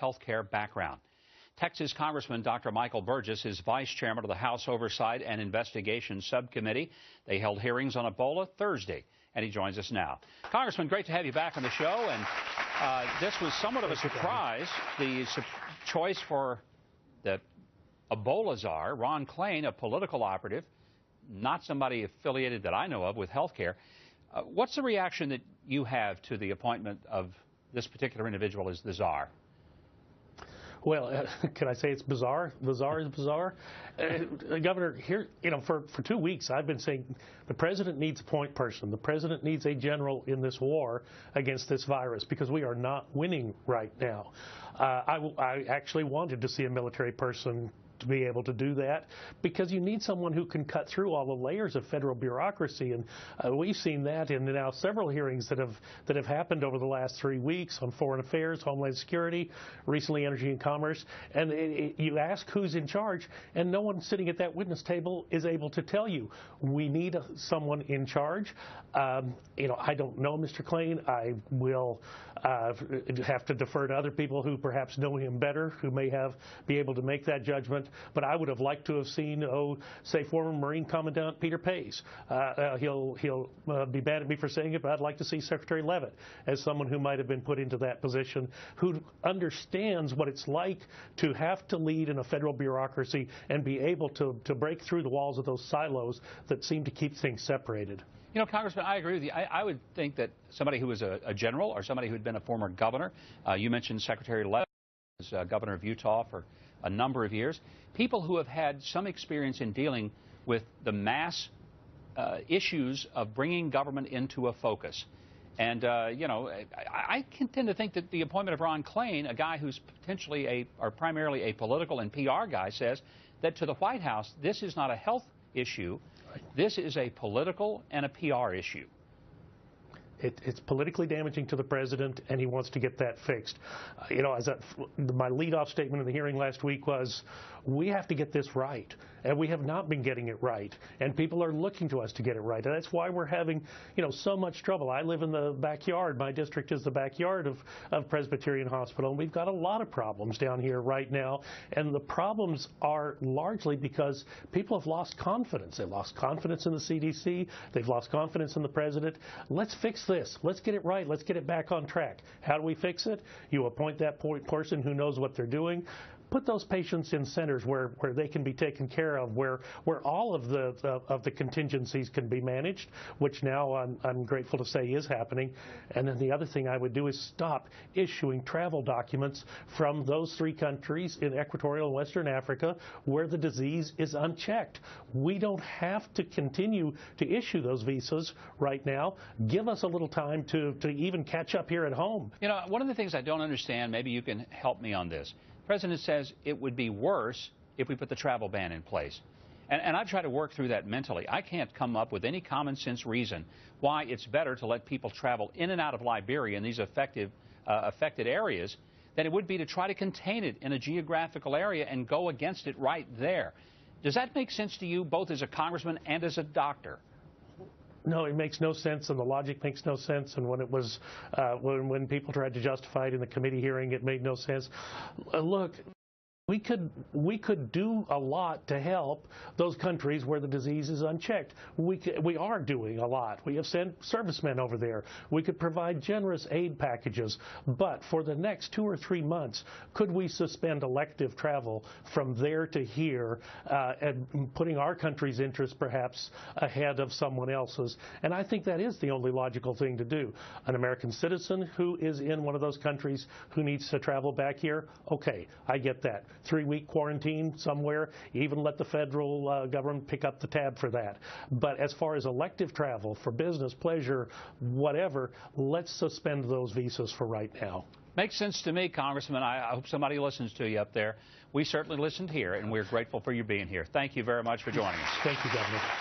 health care background. Texas Congressman Dr. Michael Burgess is vice chairman of the House Oversight and Investigation Subcommittee. They held hearings on Ebola Thursday, and he joins us now. Congressman, great to have you back on the show. And this was somewhat of a surprise, the choice for the Ebola czar, Ron Klain, a political operative, not somebody affiliated that I know of with health care. What's the reaction that you have to the appointment of this particular individual as the czar? Well, can I say it's bizarre? Bizarre is bizarre. Governor, here, for 2 weeks I've been saying the president needs a point person. The president needs a general in this war against this virus because we are not winning right now. I actually wanted to see a military person to be able to do that, because you need someone who can cut through all the layers of federal bureaucracy, and we've seen that in now several hearings that have happened over the last 3 weeks on foreign affairs, homeland security, recently energy and commerce, and you ask who's in charge, and no one sitting at that witness table is able to tell you. We need someone in charge. I don't know Mr. Klain. I will have to defer to other people who perhaps know him better, who may be able to make that judgment. But I would have liked to have seen, say, former Marine Commandant Peter Pace. He'll be mad at me for saying it, but I'd like to see Secretary Leavitt as someone who might have been put into that position, who understands what it's like to have to lead in a federal bureaucracy and be able to break through the walls of those silos that seem to keep things separated. Congressman, I agree with you. I would think that somebody who was a general or somebody who had been a former governor, you mentioned Secretary Leavitt, was governor of Utah for a number of years, people who have had some experience in dealing with the mass issues of bringing government into a focus. And, I tend to think that the appointment of Ron Klain, a guy who's potentially or primarily a political and PR guy, says that to the White House, this is not a health issue. This is a political and a PR issue. It's politically damaging to the president, and he wants to get that fixed. My lead-off statement in the hearing last week was, we have to get this right, and we have not been getting it right, and people are looking to us to get it right, and that's why we're having, so much trouble. I live in the backyard. My district is the backyard of Presbyterian Hospital, and we've got a lot of problems down here right now, and the problems are largely because people have lost confidence. They've lost confidence in the CDC. They've lost confidence in the president. Let's fix this. Let's get it right. Let's get it back on track. How do we fix it? You appoint that point person who knows what they're doing. Put those patients in centers where they can be taken care of, where all of the contingencies can be managed, which now I'm grateful to say is happening. And then the other thing I would do is stop issuing travel documents from those 3 countries in Equatorial and Western Africa where the disease is unchecked. We don't have to continue to issue those visas right now. Give us a little time to even catch up here at home. One of the things I don't understand, maybe you can help me on this. The president says it would be worse if we put the travel ban in place. And I've tried to work through that mentally. I can't come up with any common sense reason why it's better to let people travel in and out of Liberia in these affected areas than it would be to try to contain it in a geographical area and go against it right there. Does that make sense to you, both as a congressman and as a doctor? No, it makes no sense, and the logic makes no sense. And when it was, when people tried to justify it in the committee hearing, it made no sense. Look, we could do a lot to help those countries where the disease is unchecked. We are doing a lot. We have sent servicemen over there. We could provide generous aid packages. But for the next 2 or 3 months, could we suspend elective travel from there to here, and putting our country's interests perhaps ahead of someone else's? And I think that is the only logical thing to do. An American citizen who is in one of those countries who needs to travel back here, okay, I get that. 3-week quarantine somewhere, even let the federal government pick up the tab for that. But as far as elective travel for business, pleasure, whatever, let's suspend those visas for right now. Makes sense to me, Congressman. I hope somebody listens to you up there. We certainly listened here, and we're grateful for you being here. Thank you very much for joining us. Thank you, Governor.